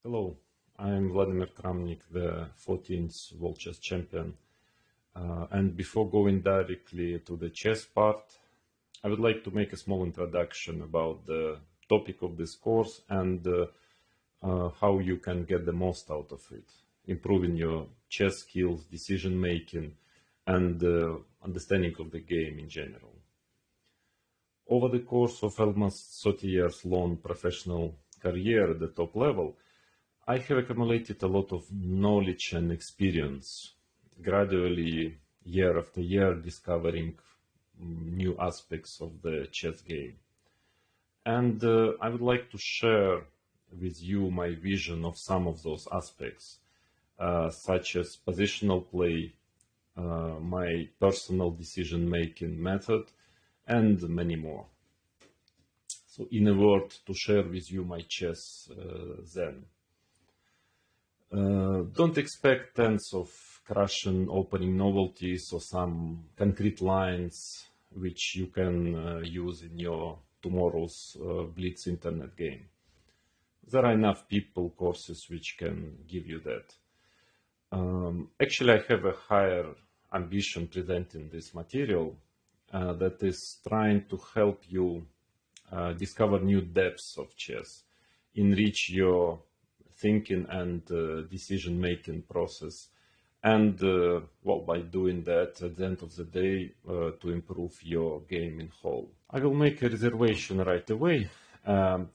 Hello, I'm Vladimir Kramnik, the 14th World Chess Champion. And before going directly to the chess part, I would like to make a small introduction about the topic of this course and how you can get the most out of it, improving your chess skills, decision making, and understanding of the game in general. Over the course of almost 30 years long professional career at the top level, I have accumulated a lot of knowledge and experience, gradually, year after year, discovering new aspects of the chess game. And I would like to share with you my vision of some of those aspects, such as positional play, my personal decision-making method, and many more. So in a word, to share with you my chess zen. Don't expect tens of Russian opening novelties or some concrete lines which you can use in your tomorrow's Blitz internet game. There are enough people, courses which can give you that. Actually, I have a higher ambition presenting this material that is trying to help you discover new depths of chess, enrich your thinking and decision-making process, and well, by doing that, at the end of the day, to improve your game in whole. I will make a reservation right away.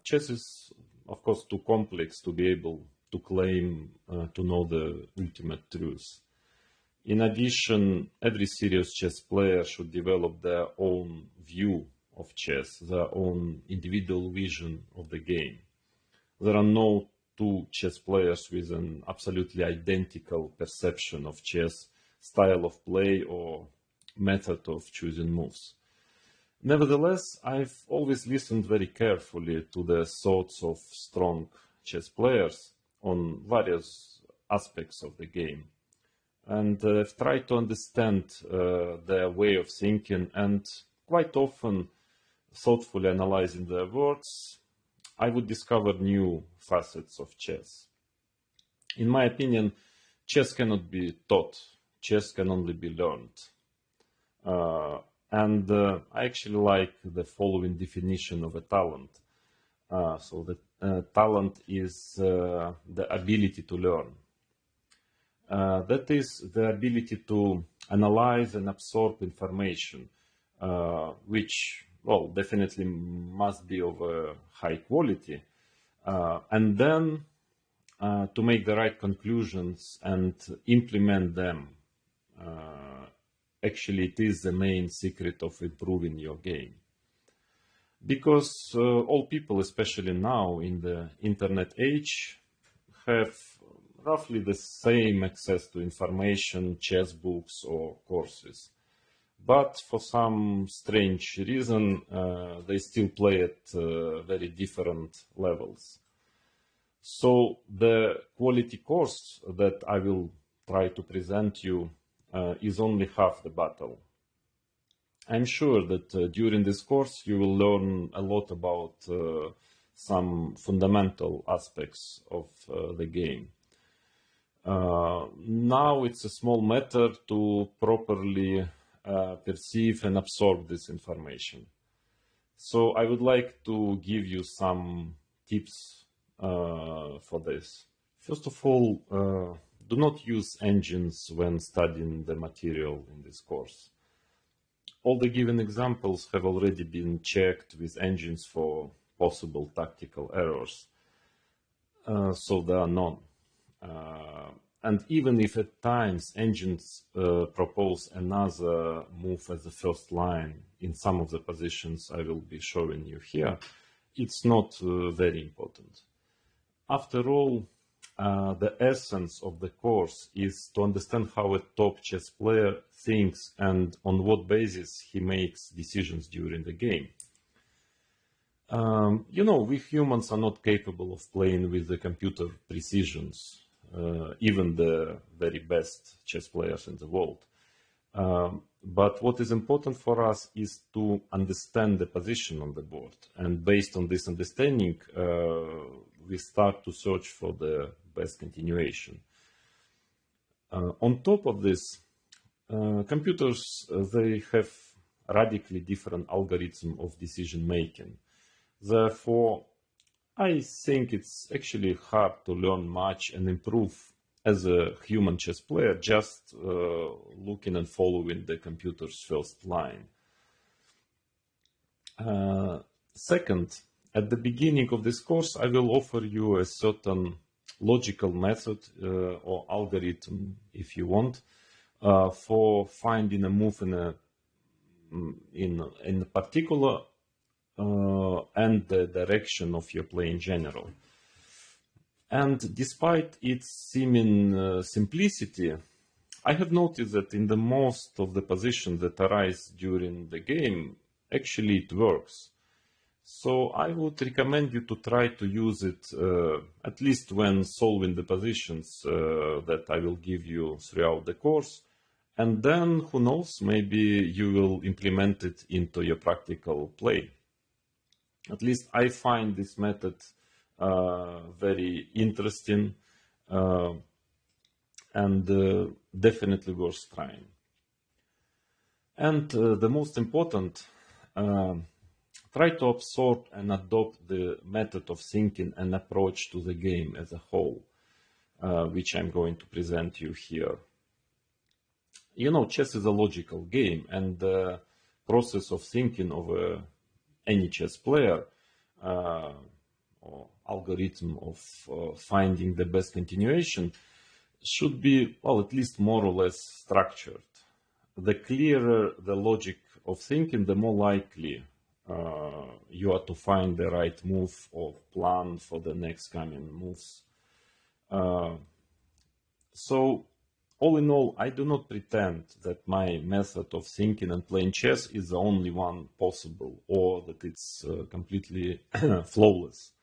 Chess is, of course, too complex to be able to claim to know the ultimate truth. In addition, every serious chess player should develop their own view of chess, their own individual vision of the game. There are no two chess players with an absolutely identical perception of chess, style of play, or method of choosing moves. Nevertheless, I've always listened very carefully to the thoughts of strong chess players on various aspects of the game. And I've tried to understand their way of thinking, and quite often, thoughtfully analyzing their words, I would discover new facets of chess. In my opinion, chess cannot be taught. Chess can only be learned. I actually like the following definition of a talent. So the talent is the ability to learn. That is the ability to analyze and absorb information, which, well, definitely must be of a high quality, and then to make the right conclusions and implement them. Actually, it is the main secret of improving your game. Because all people, especially now in the internet age, have roughly the same access to information, chess books or courses. But for some strange reason, they still play at very different levels. So the quality course that I will try to present you is only half the battle. I'm sure that during this course you will learn a lot about some fundamental aspects of the game. Now it's a small matter to properly perceive and absorb this information. So I would like to give you some tips for this. First of all, do not use engines when studying the material in this course. All the given examples have already been checked with engines for possible tactical errors, so there are none. And even if at times engines propose another move as the first line in some of the positions I will be showing you here, it's not very important. After all, the essence of the course is to understand how a top chess player thinks and on what basis he makes decisions during the game. You know, we humans are not capable of playing with the computer precisions, even the very best chess players in the world. But what is important for us is to understand the position on the board. And based on this understanding, we start to search for the best continuation. On top of this, computers, they have radically different algorithm of decision making. Therefore, I think it's actually hard to learn much and improve as a human chess player just looking and following the computer's first line. Second, at the beginning of this course, I will offer you a certain logical method or algorithm, if you want, for finding a move in a particular and the direction of your play in general. And despite its seeming simplicity, I have noticed that in the most of the positions that arise during the game, actually it works. So I would recommend you to try to use it at least when solving the positions that I will give you throughout the course. And then, who knows, maybe you will implement it into your practical play. At least I find this method very interesting and definitely worth trying. And the most important, try to absorb and adopt the method of thinking and approach to the game as a whole, which I'm going to present you here. You know, chess is a logical game, and the process of thinking of any chess player or algorithm of finding the best continuation should be, well, at least more or less structured. The clearer the logic of thinking, the more likely you are to find the right move or plan for the next coming moves. So, all in all, I do not pretend that my method of thinking and playing chess is the only one possible or that it's completely flawless.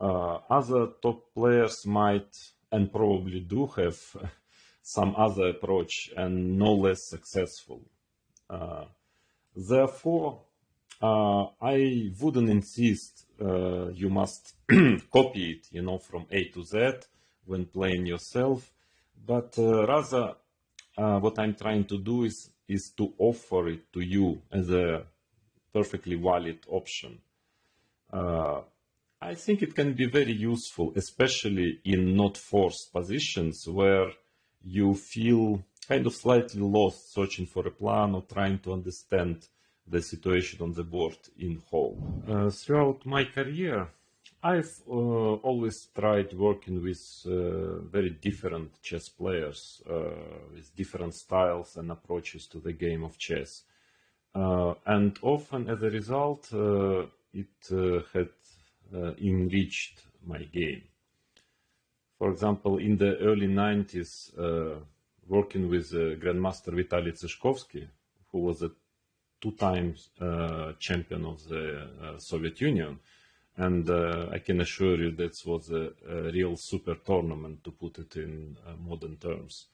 Other top players might and probably do have some other approach and no less successful. Therefore, I wouldn't insist you must copy it, you know, from A to Z when playing yourself, but rather what I'm trying to do is to offer it to you as a perfectly valid option. I think it can be very useful, especially in not forced positions where you feel kind of slightly lost searching for a plan or trying to understand the situation on the board in whole. Throughout my career, I've always tried working with very different chess players with different styles and approaches to the game of chess. And often as a result, it had enriched my game. For example, in the early 90s, working with Grandmaster Vitaly Tsyshkovsky, who was a two-time champion of the Soviet Union, and I can assure you that was a real super tournament, to put it in modern terms.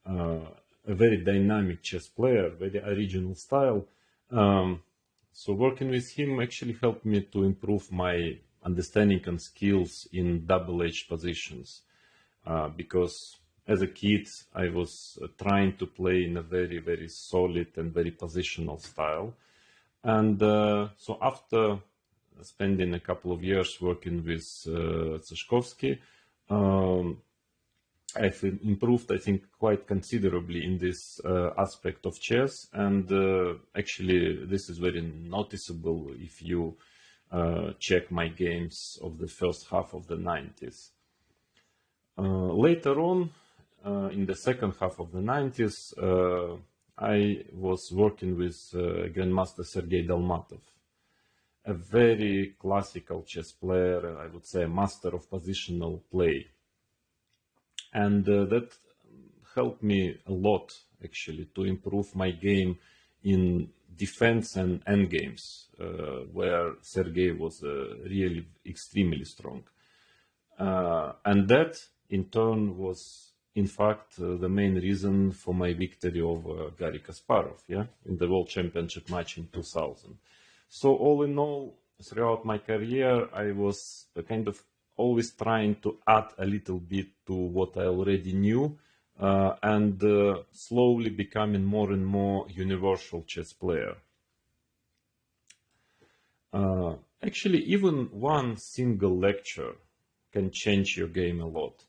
A very dynamic chess player, very original style. So working with him actually helped me to improve my understanding and skills in double-edged positions. Because as a kid, I was trying to play in a very, very solid and very positional style. And so after spending a couple of years working with Tsyshkovsky, I've improved, I think, quite considerably in this aspect of chess. And actually, this is very noticeable if you check my games of the first half of the 90s. Later on, in the second half of the 90s, I was working with Grandmaster Sergei Dalmatov, a very classical chess player, I would say a master of positional play. And that helped me a lot, actually, to improve my game in defense and endgames, where Sergei was really extremely strong. And that, in turn, was in fact, the main reason for my victory over Garry Kasparov, yeah, in the World Championship match in 2000. So all in all, throughout my career, I was kind of always trying to add a little bit to what I already knew, and slowly becoming more and more universal chess player. Actually, even one single lecture can change your game a lot.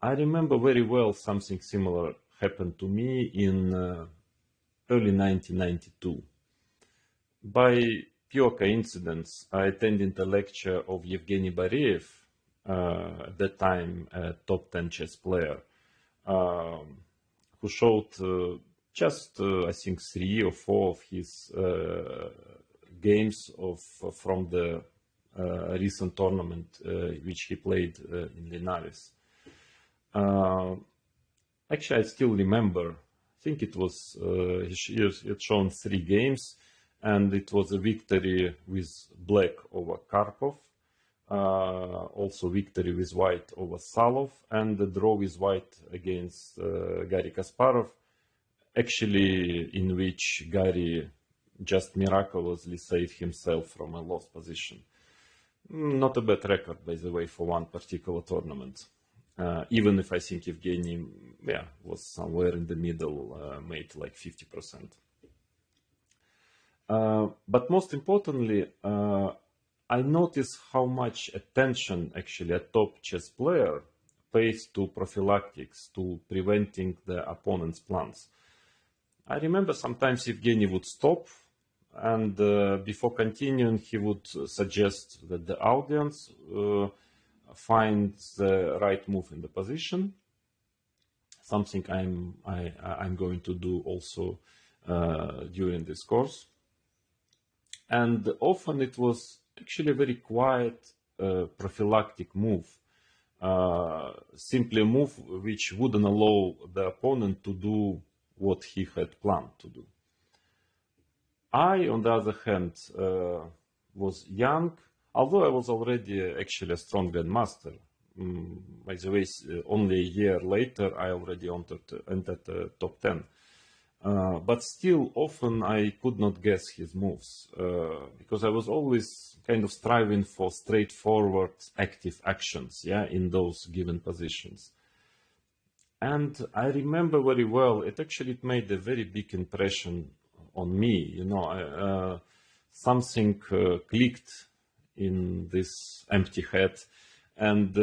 I remember very well something similar happened to me in early 1992. By pure coincidence, I attended a lecture of Evgeny Bareev, at that time a top 10 chess player, who showed just, I think, 3 or 4 of his games from the recent tournament which he played in Linares. Actually, I still remember, I think it was, he had shown 3 games, and it was a victory with black over Karpov, also victory with white over Salov, and the draw with white against Garry Kasparov, actually in which Garry just miraculously saved himself from a lost position. Not a bad record, by the way, for one particular tournament. Even if I think Evgeny, was somewhere in the middle, made like 50%. But most importantly, I noticed how much attention actually a top chess player pays to prophylactics, to preventing the opponent's plans. I remember sometimes Evgeny would stop, and before continuing, he would suggest that the audience find the right move in the position. Something I'm going to do also during this course. And often it was actually a very quiet prophylactic move. Simply a move which wouldn't allow the opponent to do what he had planned to do. I, on the other hand, was young, although I was already actually a strong grandmaster. By the way, only a year later, I already entered the top 10. But still, often I could not guess his moves, because I was always kind of striving for straightforward, active actions, in those given positions. And I remember very well, it made a very big impression on me. Something clicked in this empty head, and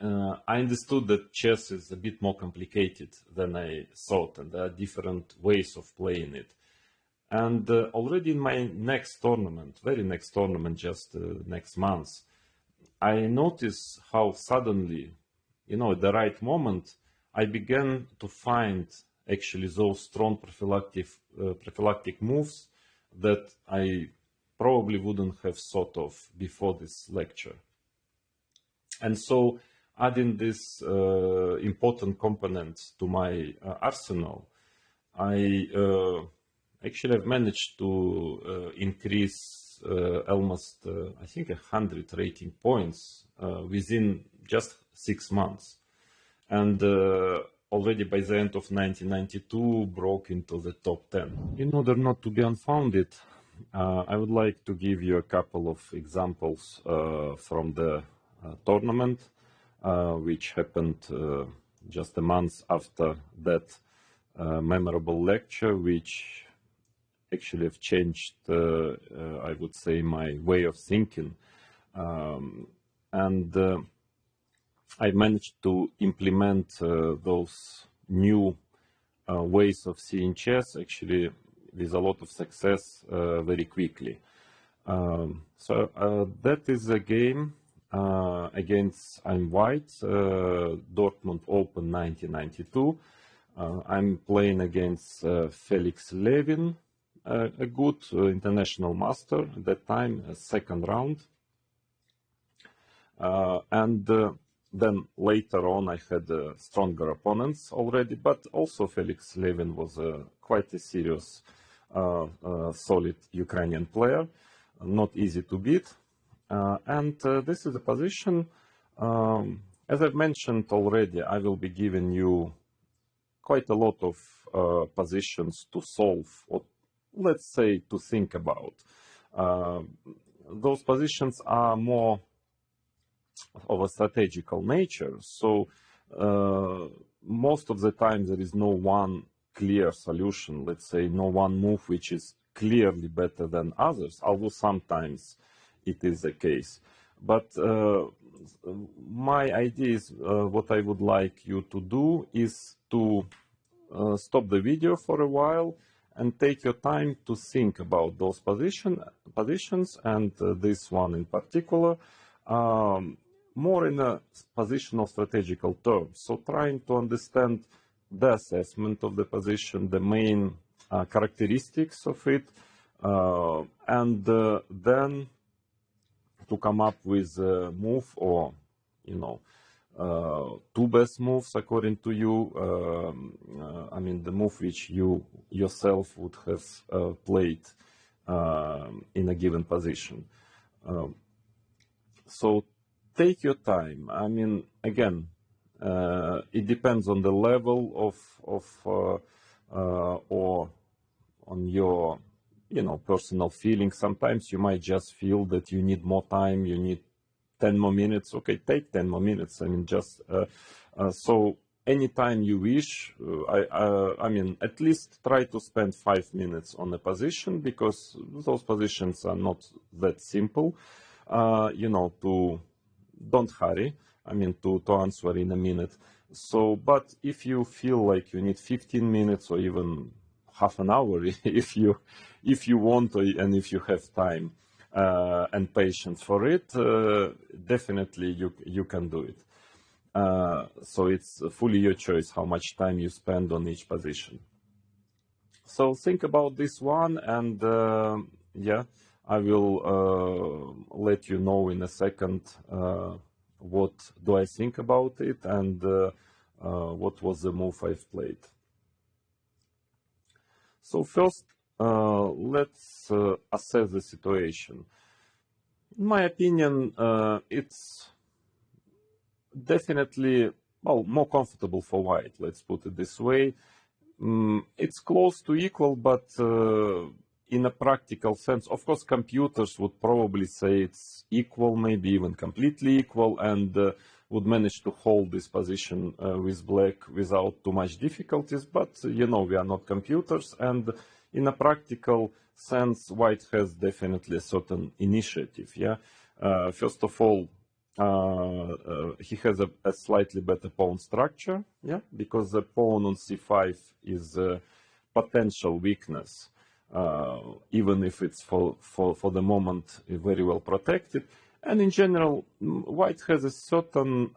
I understood that chess is a bit more complicated than I thought, and there are different ways of playing it. And already in my very next tournament, just next month, I noticed how suddenly, at the right moment, I began to find actually those strong prophylactic moves that I probably wouldn't have thought of before this lecture. And so, adding this important component to my arsenal, I actually have managed to increase almost, I think, 100 rating points within just 6 months. And already by the end of 1992, broke into the top 10. In order not to be unfounded, I would like to give you a couple of examples from the tournament, which happened just a month after that memorable lecture, which actually have changed, I would say, my way of thinking. And I managed to implement those new ways of seeing chess, actually, with a lot of success very quickly. So that is a game against I'm White, Dortmund Open 1992. I'm playing against Felix Levin, a good international master at that time, a second round. And then later on, I had stronger opponents already, but also Felix Levin was quite a serious, solid Ukrainian player, not easy to beat. And this is a position As I've mentioned already, I will be giving you quite a lot of positions to solve, or let's say to think about. Those positions are more of a strategical nature, so most of the time there is no one clear solution, let's say no one move which is clearly better than others, although sometimes it is the case. But my idea is, what I would like you to do is to stop the video for a while and take your time to think about those positions, and this one in particular, more in a positional strategical terms. So trying to understand the assessment of the position, the main characteristics of it, and then to come up with a move, or two best moves according to you. I mean, the move which you yourself would have played in a given position. So take your time. I mean, again, it depends on the level of or on your personal feeling. Sometimes you might just feel that you need more time, you need 10 more minutes. Okay, take 10 more minutes. I mean, just so anytime you wish. I mean, at least try to spend 5 minutes on a position, because those positions are not that simple. To don't hurry. I mean, to answer in a minute. So, but if you feel like you need 15 minutes or even half an hour, if you want to, and if you have time and patience for it, definitely you can do it. So it's fully your choice how much time you spend on each position. So think about this one, and yeah, I will let you know in a second what do I think about it, and what was the move I've played. So first, let's assess the situation. In my opinion, it's definitely, well, more comfortable for white, let's put it this way. It's close to equal, but in a practical sense, of course, computers would probably say it's equal, maybe even completely equal, and would manage to hold this position with black without too much difficulties. But, we are not computers, and in a practical sense, white has definitely a certain initiative, yeah? First of all, he has a slightly better pawn structure, yeah, because the pawn on c5 is a potential weakness, even if it's for the moment very well protected. And in general, white has a certain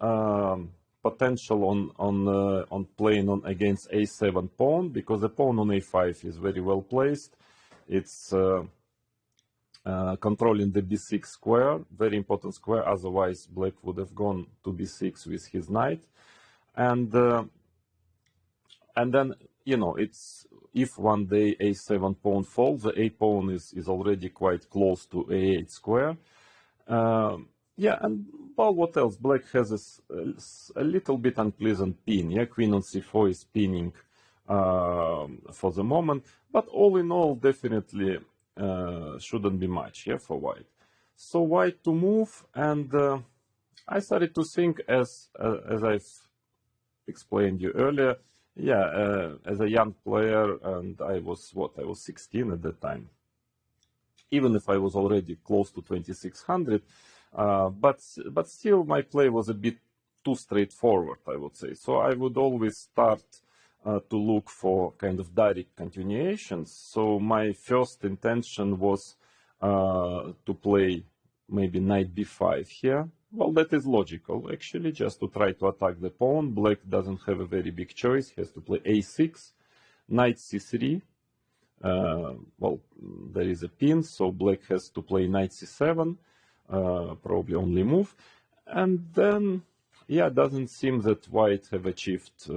potential on playing on against a7 pawn, because the pawn on a5 is very well placed. It's controlling the b6 square, very important square, otherwise black would have gone to b6 with his knight. And then, it's, if one day a7 pawn falls, the a pawn is already quite close to a8 square. Yeah, and well, what else? Black has a little bit unpleasant pin, yeah, queen on c4 is pinning for the moment, but all in all, definitely shouldn't be much, yeah, for white. So white to move, and I started to think, as I've explained you earlier, yeah, as a young player, and I was 16 at that time. Even if I was already close to 2600, but still my play was a bit too straightforward, I would say. So I would always start to look for kind of direct continuations. So my first intention was to play maybe knight b5 here. Well, that is logical, actually, just to try to attack the pawn. Black doesn't have a very big choice. He has to play a6, knight c3. Well, there is a pin, so black has to play knight c7, probably only move. And then, yeah, it doesn't seem that white have achieved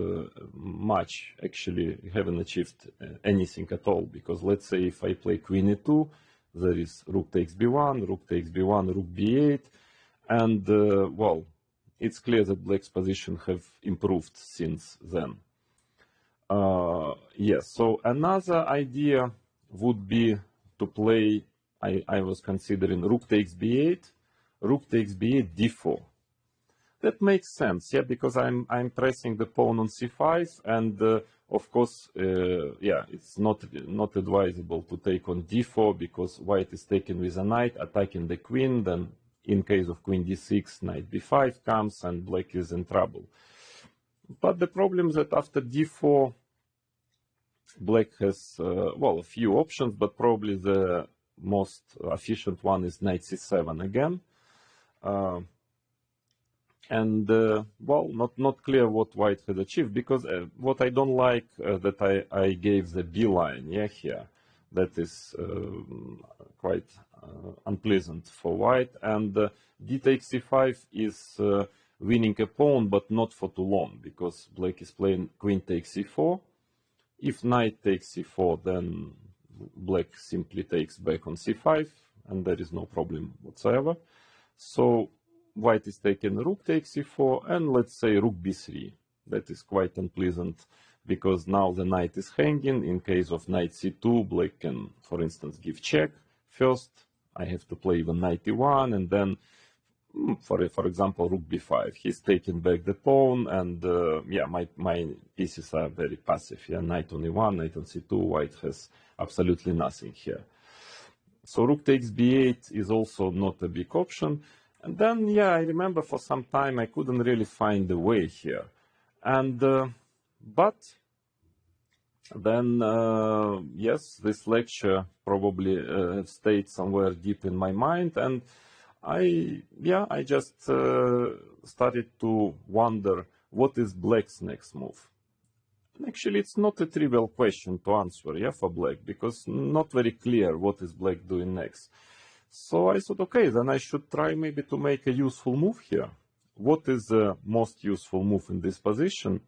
much. Actually, haven't achieved anything at all, because let's say if I play queen e2, there is rook takes b1, rook takes b1, rook b8, and well, it's clear that black's position have improved since then. Yes, so another idea would be to play, I was considering rook takes b8, rook takes b8, d4. That makes sense, yeah, because I'm pressing the pawn on c5, and of course, yeah, it's not advisable to take on d4 because white is taken with a knight, attacking the queen. Then, in case of queen d6, knight b5 comes, and black is in trouble. But the problem is that after d4, black has well, a few options, but probably the most efficient one is knight c7 again. And well, not clear what white had achieved, because what I don't like that I gave the b line, yeah, here, that is quite unpleasant for white. And d takes c5 is winning a pawn, but not for too long, because black is playing queen takes c4. If knight takes c4, then black simply takes back on c5, and there is no problem whatsoever. So white is taking rook takes c4, and let's say rook b3. That is quite unpleasant, because now the knight is hanging. In case of knight c2, black can, for instance, give check first. I have to play even knight e1, and then, for example, rook b5. He's taking back the pawn, and yeah, my pieces are very passive. Yeah, knight on e1, knight on c2. White has absolutely nothing here. So rook takes b8 is also not a big option. And then, yeah, I remember for some time I couldn't really find the way here. And, but then, yes, this lecture probably stayed somewhere deep in my mind. And I just started to wonder, what is black's next move? And actually, it's not a trivial question to answer, yeah, for black, because not very clear what is black doing next. So I thought, okay, then I should try maybe to make a useful move here. What is the most useful move in this position?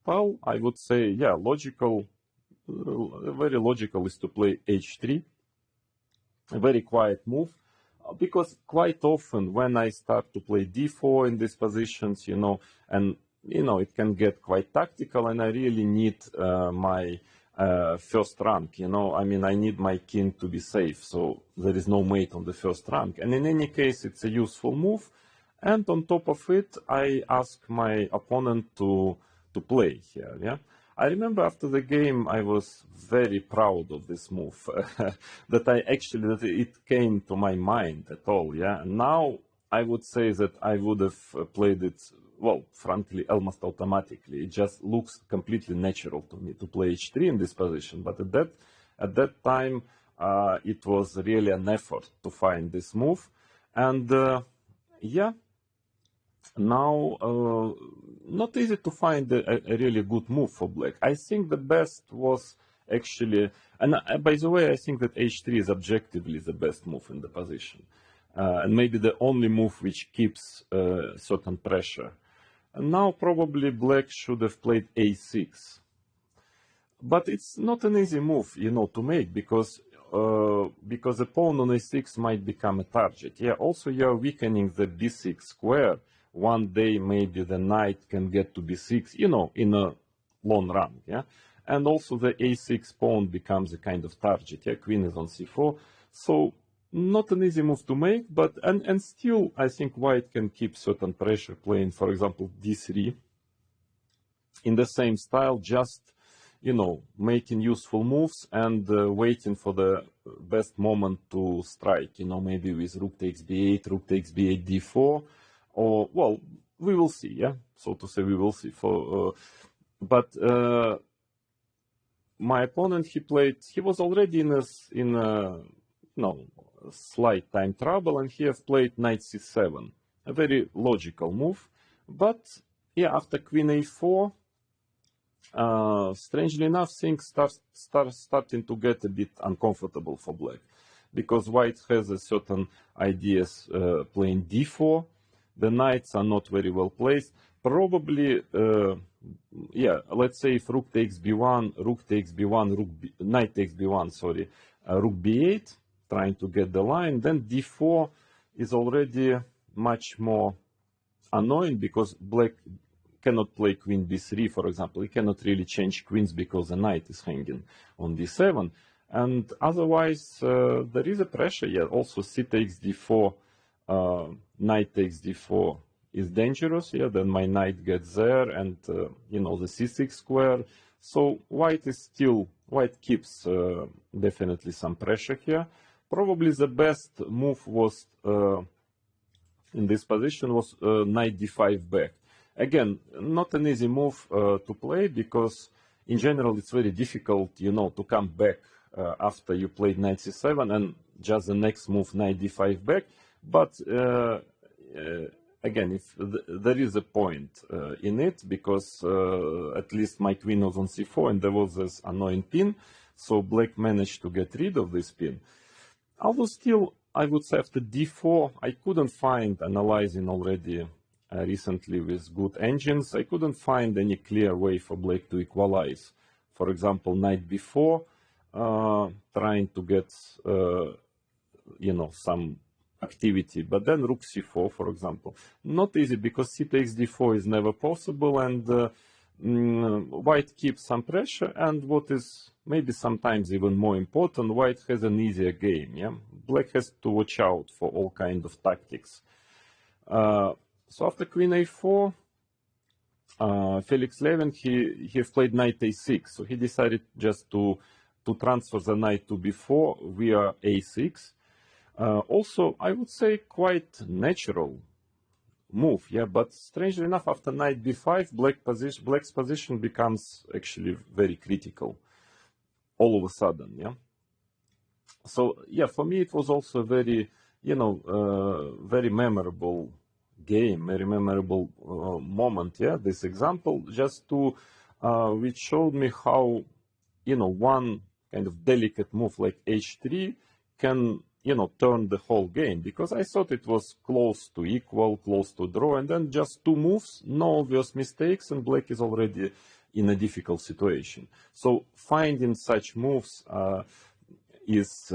Well, I would say, yeah, logical, very logical is to play h3. A very quiet move, because quite often when I start to play d4 in these positions, you know, and, you know, it can get quite tactical, and I really need my first rank, you know, I mean, I need my king to be safe, so there is no mate on the first rank. And in any case, it's a useful move. And on top of it, I ask my opponent to play here, yeah. I remember after the game, I was very proud of this move, that it came to my mind at all, yeah. And now I would say that I would have played it, well, frankly, almost automatically. It just looks completely natural to me to play h3 in this position. But at that time, it was really an effort to find this move. And yeah, now not easy to find a really good move for black. I think the best was actually, and by the way, I think that h3 is objectively the best move in the position. And maybe the only move which keeps certain pressure. And now probably black should have played a6. But it's not an easy move, you know, to make, because the pawn on a6 might become a target. Yeah, also you're weakening the b6 square. One day maybe the knight can get to b6, you know, in a long run, yeah. And also the a6 pawn becomes a kind of target, yeah, queen is on c4. So not an easy move to make, but, and still I think white can keep certain pressure playing, for example, d3 in the same style, just, you know, making useful moves and waiting for the best moment to strike, you know, maybe with rook takes b8, rook takes b8, d4, or, well, we will see, yeah, so to say, we will see. But my opponent, he was already in a slight time trouble, and he has played knight c7, a very logical move. But yeah, after queen a4, strangely enough, things starting to get a bit uncomfortable for black, because white has a certain ideas playing d4. The knights are not very well placed. Probably, yeah, let's say if rook takes b1, rook takes b1, knight takes b1, sorry, rook b8, trying to get the line, then d4 is already much more annoying because black cannot play queen b3, for example. He cannot really change queens because the knight is hanging on d7. And otherwise, there is a pressure. Yeah, also c takes d4, knight takes d4 is dangerous. Yeah, then my knight gets there, and you know, the c6 square. So white keeps definitely some pressure here. Probably the best move was in this position was knight d5 back. Again, not an easy move to play because in general it's very difficult, you know, to come back after you played knight c7 and just the next move knight d5 back. But again, if there is a point in it, because at least my queen was on c4 and there was this annoying pin, so black managed to get rid of this pin. Although still, I would say after d4, I couldn't find, analyzing already recently with good engines, I couldn't find any clear way for black to equalize. For example, knight b4, trying to get, you know, some activity, but then rook c4, for example. Not easy because c takes d4 is never possible, and white keeps some pressure, and what is maybe sometimes even more important, white has an easier game. Yeah, black has to watch out for all kind of tactics. So after queen a4, Felix Levin, he has played knight a6, so he decided just to transfer the knight to b4 via a6. Also, I would say quite natural move, yeah, but strangely enough, after knight b5, black's position becomes actually very critical all of a sudden, yeah. So, yeah, for me it was also a very, you know, very memorable game, very memorable moment, yeah, this example, just to, which showed me how, you know, one kind of delicate move like h3 can, you know, turn the whole game, because I thought it was close to equal, close to draw, and then just two moves, no obvious mistakes, and black is already in a difficult situation. So finding such moves is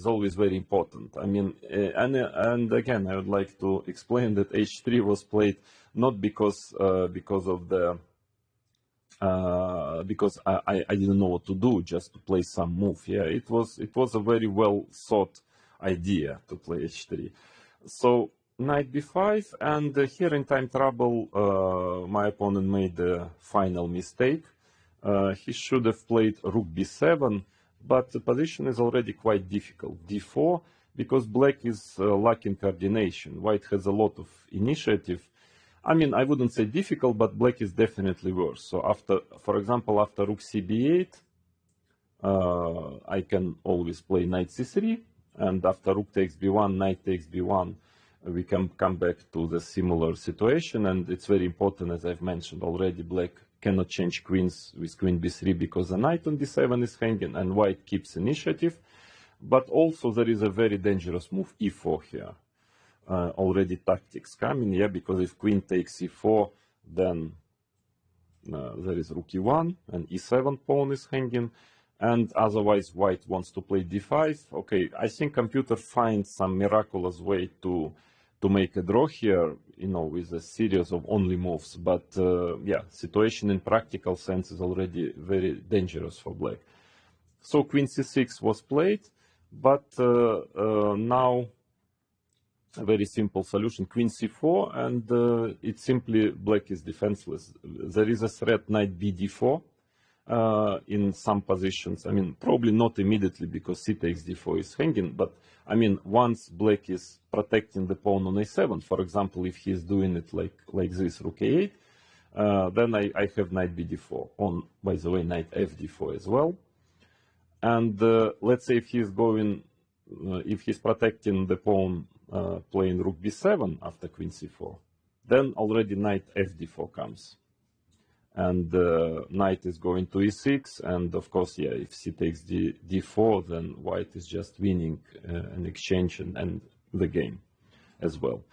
always very important. I mean, and again, I would like to explain that h3 was played not because of the because I didn't know what to do, just to play some move. Yeah, it was a very well thought idea to play h3. So knight b5, and here in time trouble, my opponent made the final mistake. He should have played rook b7, but the position is already quite difficult. d4, because black is lacking coordination. White has a lot of initiative. I mean, I wouldn't say difficult, but black is definitely worse. So after, for example, after rook cb8, I can always play knight c3, and after rook takes b1, knight takes b1, we can come back to the similar situation. And it's very important, as I've mentioned already, black cannot change queens with queen b3 because the knight on d7 is hanging, and white keeps initiative. But also there is a very dangerous move, e4 here. Already tactics coming, yeah, because if queen takes e4, then there is rook e1 and e7 pawn is hanging, and otherwise white wants to play d5. Okay, I think computer finds some miraculous way to make a draw here, you know, with a series of only moves, but yeah, situation in practical sense is already very dangerous for black. So queen c6 was played, but now a very simple solution, queen c4, and it's simply black is defenseless. There is a threat knight bd4 in some positions. I mean, probably not immediately because c takes d4 is hanging, but I mean, once black is protecting the pawn on a7, for example, if he's doing it like this, rook a8, then I have knight bd4 on, by the way, knight fd4 as well. And let's say if he's going, if he's protecting the pawn playing rook b7 after queen c4, then already knight fd4 comes, and knight is going to e6, and of course, yeah, if c takes d4, then white is just winning an exchange and the game as well.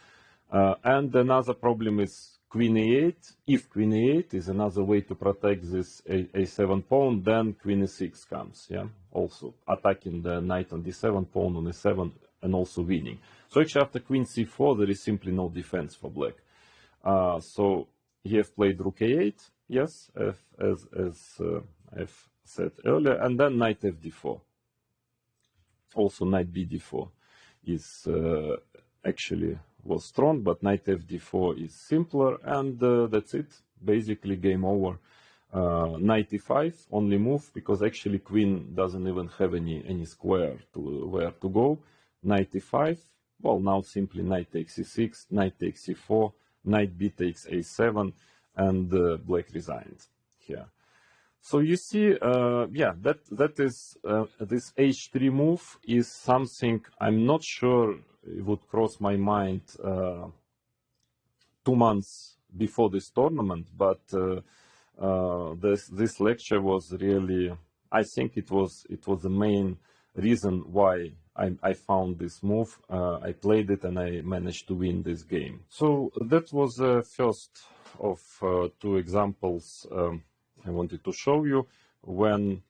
And another problem is queen e8. If queen e8 is another way to protect this a7 pawn, then queen e6 comes, yeah, also attacking the knight on d7, pawn on e7, and also winning. So actually after queen c4, there is simply no defense for black. So he has played rook a8, yes, as I've said earlier, and then knight fd4. Also knight bd4 is actually was strong, but knight fd4 is simpler, and that's it. Basically game over. Knight e5, only move, because actually queen doesn't even have any square to where to go. Knight e5, well, now simply knight takes e6, knight takes e4, knight b takes a7, and black resigned here. So you see, yeah, that is this h3 move is something I'm not sure it would cross my mind 2 months before this tournament, but this lecture was really, I think it was the main reason why I found this move. I played it and I managed to win this game. So that was the first of 2 examples I wanted to show you when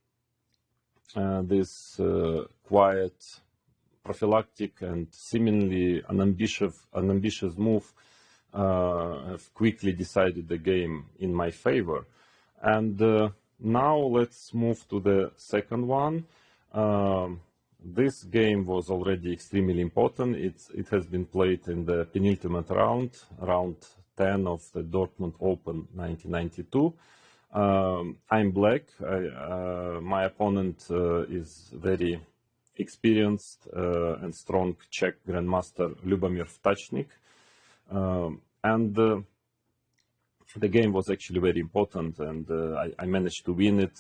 this quiet, prophylactic, and seemingly unambitious move have quickly decided the game in my favor. And now let's move to the second one. This game was already extremely important. It has been played in the penultimate round 10 of the Dortmund Open 1992. I'm black. My opponent is very experienced and strong Czech grandmaster Lubomir Vtachnik. And the game was actually very important, and I managed to win it,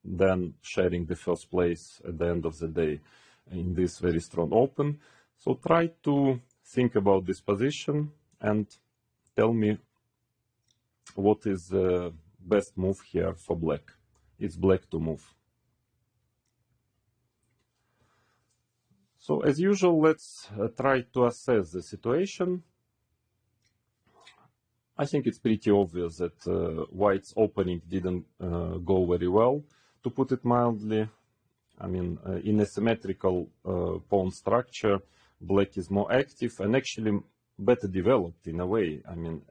then sharing the first place at the end of the day in this very strong open. So try to think about this position and tell me what is the best move here for black. It's black to move. So as usual, let's try to assess the situation. I think it's pretty obvious that white's opening didn't go very well, to put it mildly. I mean, in a symmetrical pawn structure, black is more active and actually better developed in a way. I mean,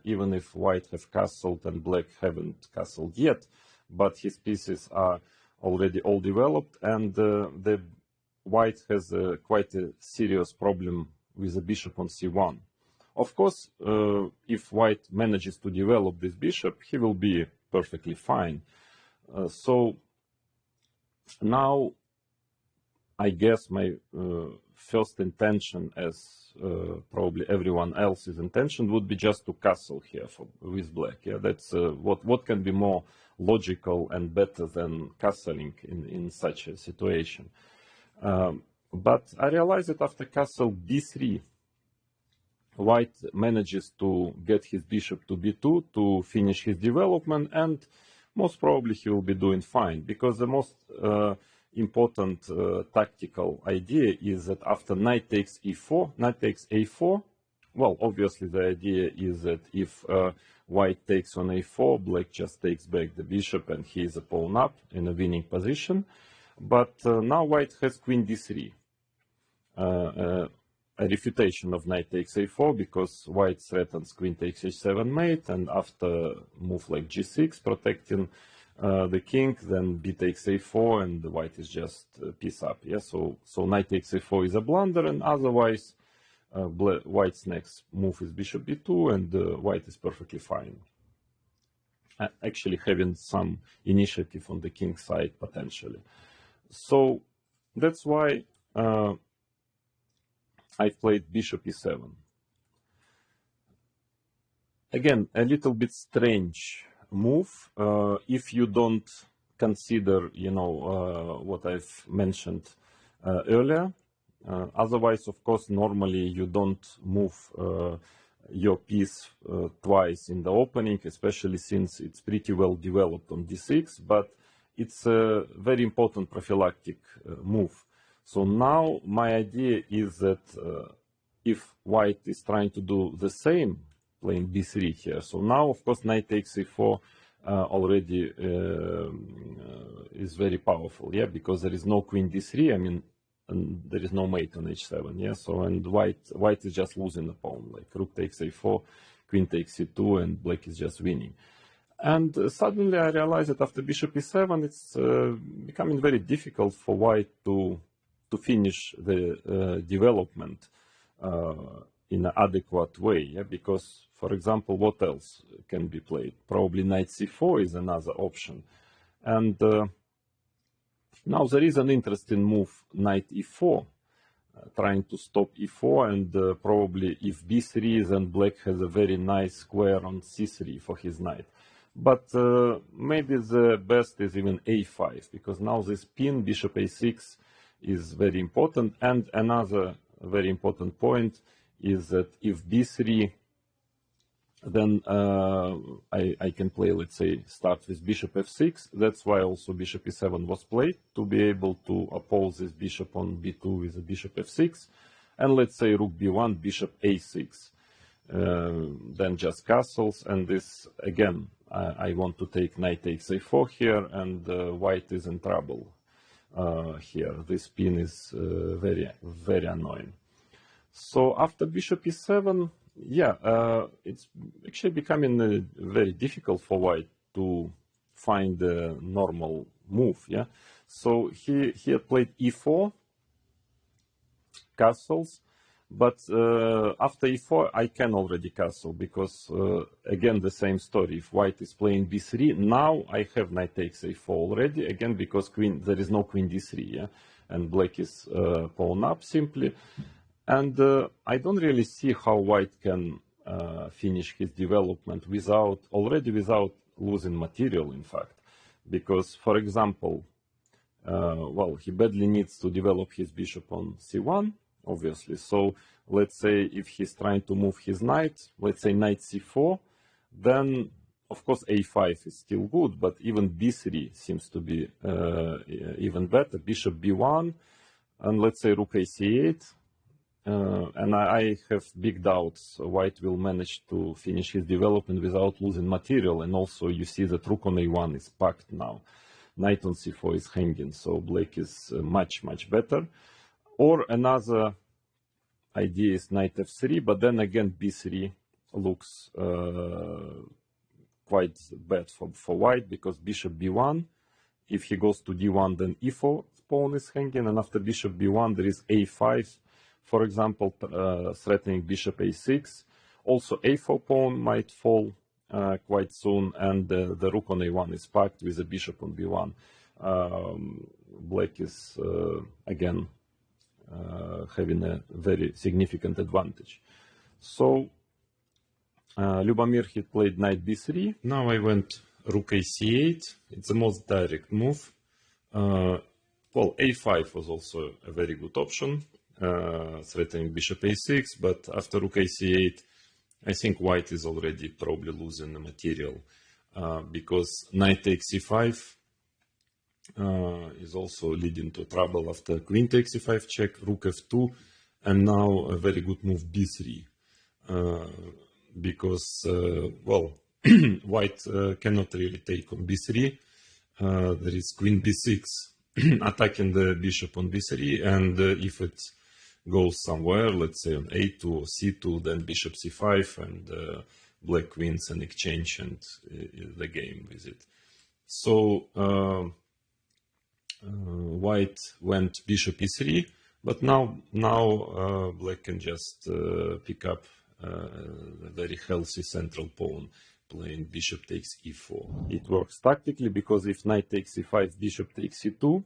even if white have castled and black haven't castled yet, but his pieces are already all developed, and the white has quite a serious problem with the bishop on c1. Of course, if white manages to develop this bishop, he will be perfectly fine. So now, I guess my first intention, as probably everyone else's intention, would be just to castle here with black. Yeah, that's what can be more logical and better than castling in such a situation. But I realized that after castle d3, white manages to get his bishop to b2 to finish his development, and most probably he will be doing fine, because the most important tactical idea is that after knight takes e4, knight takes a4, well, obviously the idea is that if white takes on a4, black just takes back the bishop and he is a pawn up in a winning position. But now white has queen d3, a refutation of knight takes a4, because white threatens queen takes h7 mate, and after move like g6 protecting the king, then b takes a4 and the white is just piece up. Yeah, so knight takes a4 is a blunder, and otherwise white's next move is bishop b2, and white is perfectly fine, actually having some initiative on the king side potentially. So that's why I played bishop e7. Again, a little bit strange move if you don't consider, you know, what I've mentioned earlier. Otherwise, of course, normally you don't move your piece twice in the opening, especially since it's pretty well developed on d6, but it's a very important prophylactic move. So now my idea is that if white is trying to do the same, playing b3 here, so now of course knight takes e4 already is very powerful, yeah, because there is no queen d3. I mean, and there is no mate on h7. Yeah, so and white is just losing the pawn. Like rook takes a4, queen takes c2, and black is just winning. And suddenly I realized that after bishop e7, it's becoming very difficult for white to finish the development in an adequate way. Yeah? Because, for example, what else can be played? Probably knight c4 is another option. And now there is an interesting move, knight e4, trying to stop e4, and probably if b3, then black has a very nice square on c3 for his knight. But maybe the best is even a5, because now this pin, bishop a6, is very important. And another very important point is that if b3, then I can play, let's say, start with bishop f6. That's why also bishop e7 was played, to be able to oppose this bishop on b2 with a bishop f6. And let's say rook b1, bishop a6. Then just castles, and this, again, I want to take knight takes a4 here, and white is in trouble here. This pin is very, very annoying. So after bishop e7, yeah, it's actually becoming very difficult for white to find a normal move. Yeah, so he had played e4, castles, but after e4 I can already castle, because again the same story. If white is playing b3, now I have knight takes a4 already, again because there is no queen d3, yeah, and black is pawn up simply. And I don't really see how white can finish his development without losing material, in fact. Because, for example, well, he badly needs to develop his bishop on c1, obviously. So let's say if he's trying to move his knight, let's say knight c4, then of course a5 is still good, but even b3 seems to be even better. Bishop b1, and let's say rook a c8. And I have big doubts white will manage to finish his development without losing material. And also you see that rook on a1 is packed now. Knight on c4 is hanging, so black is much, much better. Or another idea is knight f3, but then again b3 looks quite bad for white, because bishop b1, if he goes to d1, then e4 pawn is hanging, and after bishop b1 there is a5, for example, threatening bishop a6. Also a4 pawn might fall quite soon, and the rook on a1 is packed with the bishop on b1. Black is again having a very significant advantage. So Lyubomir had played knight b3. Now I went rook a c8. It's the most direct move. Well, a5 was also a very good option, threatening bishop a6, but after rook a c8, I think white is already probably losing the material, because knight takes c5 is also leading to trouble after queen takes c5 check, rook f2, and now a very good move b3, because, well, white cannot really take on b3. There is queen b6 attacking the bishop on b3, and if it goes somewhere, let's say on a2 or c2, then bishop c5, and black wins an exchange and the game with it. So white went bishop e3, but now black can just pick up a very healthy central pawn, playing bishop takes e4. It works tactically, because if knight takes c5, bishop takes c2,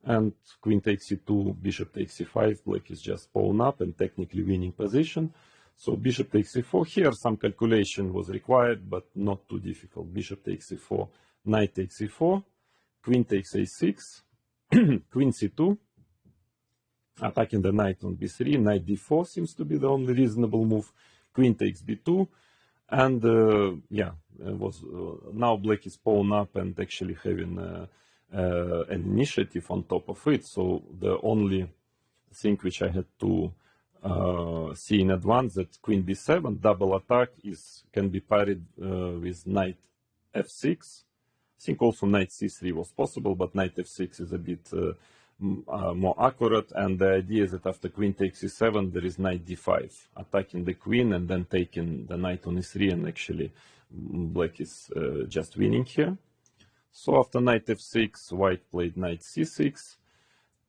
and queen takes c2, bishop takes c5, black is just pawn up and technically winning position. So bishop takes c4. Here some calculation was required, but not too difficult. Bishop takes c4, knight takes c4, queen takes a6, queen c2, attacking the knight on b3, knight d4 seems to be the only reasonable move, queen takes b2, and yeah, now black is pawn up and actually having an initiative on top of it. So the only thing which I had to see in advance, that queen b7 double attack can be parried with knight f6. I think also knight c3 was possible, but knight f6 is a bit more accurate. And the idea is that after queen takes e7, there is knight d5, attacking the queen and then taking the knight on e3, and actually black is just winning here. So after knight f6, white played knight c6,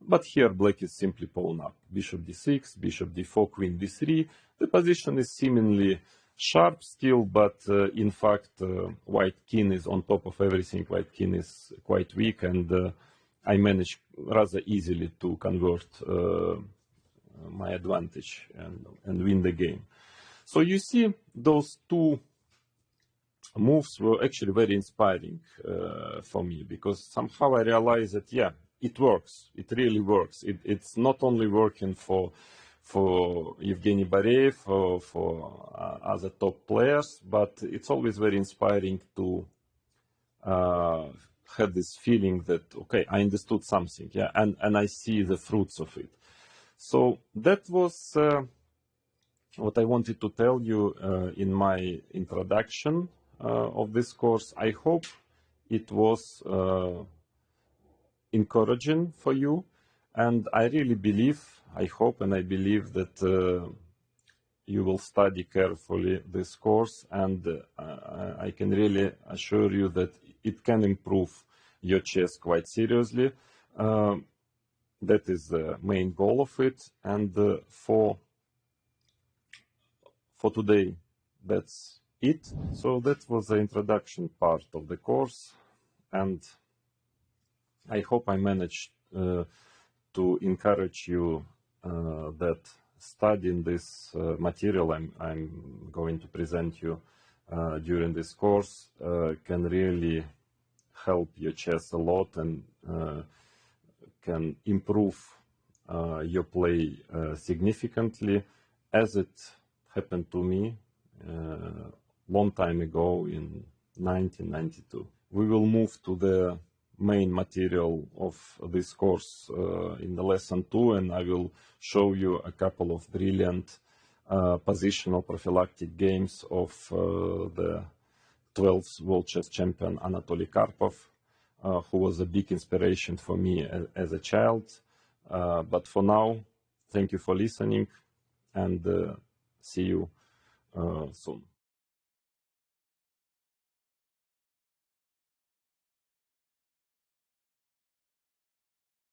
but here black is simply pawn up. Bishop d6, bishop d4, queen d3. The position is seemingly sharp still, but in fact, white king is on top of everything. White king is quite weak, and I managed rather easily to convert my advantage and win the game. So you see, those two moves were actually very inspiring for me, because somehow I realized that, yeah, it works. It really works. It's not only working for Evgeny Bareev, for other top players, but it's always very inspiring to have this feeling that, okay, I understood something, yeah, and I see the fruits of it. So that was what I wanted to tell you in my introduction of this course. I hope it was encouraging for you, and I really believe, I hope and I believe that you will study carefully this course, and I can really assure you that it can improve your chess quite seriously. That is the main goal of it, and for today, that's it. So that was the introduction part of the course, and I hope I managed to encourage you that studying this material I'm going to present you during this course can really help your chess a lot, and can improve your play significantly, as it happened to me long time ago in 1992. We will move to the main material of this course in the lesson 2, and I will show you a couple of brilliant positional prophylactic games of the 12th world chess champion Anatoly Karpov, who was a big inspiration for me as a child. But for now, thank you for listening, and see you soon.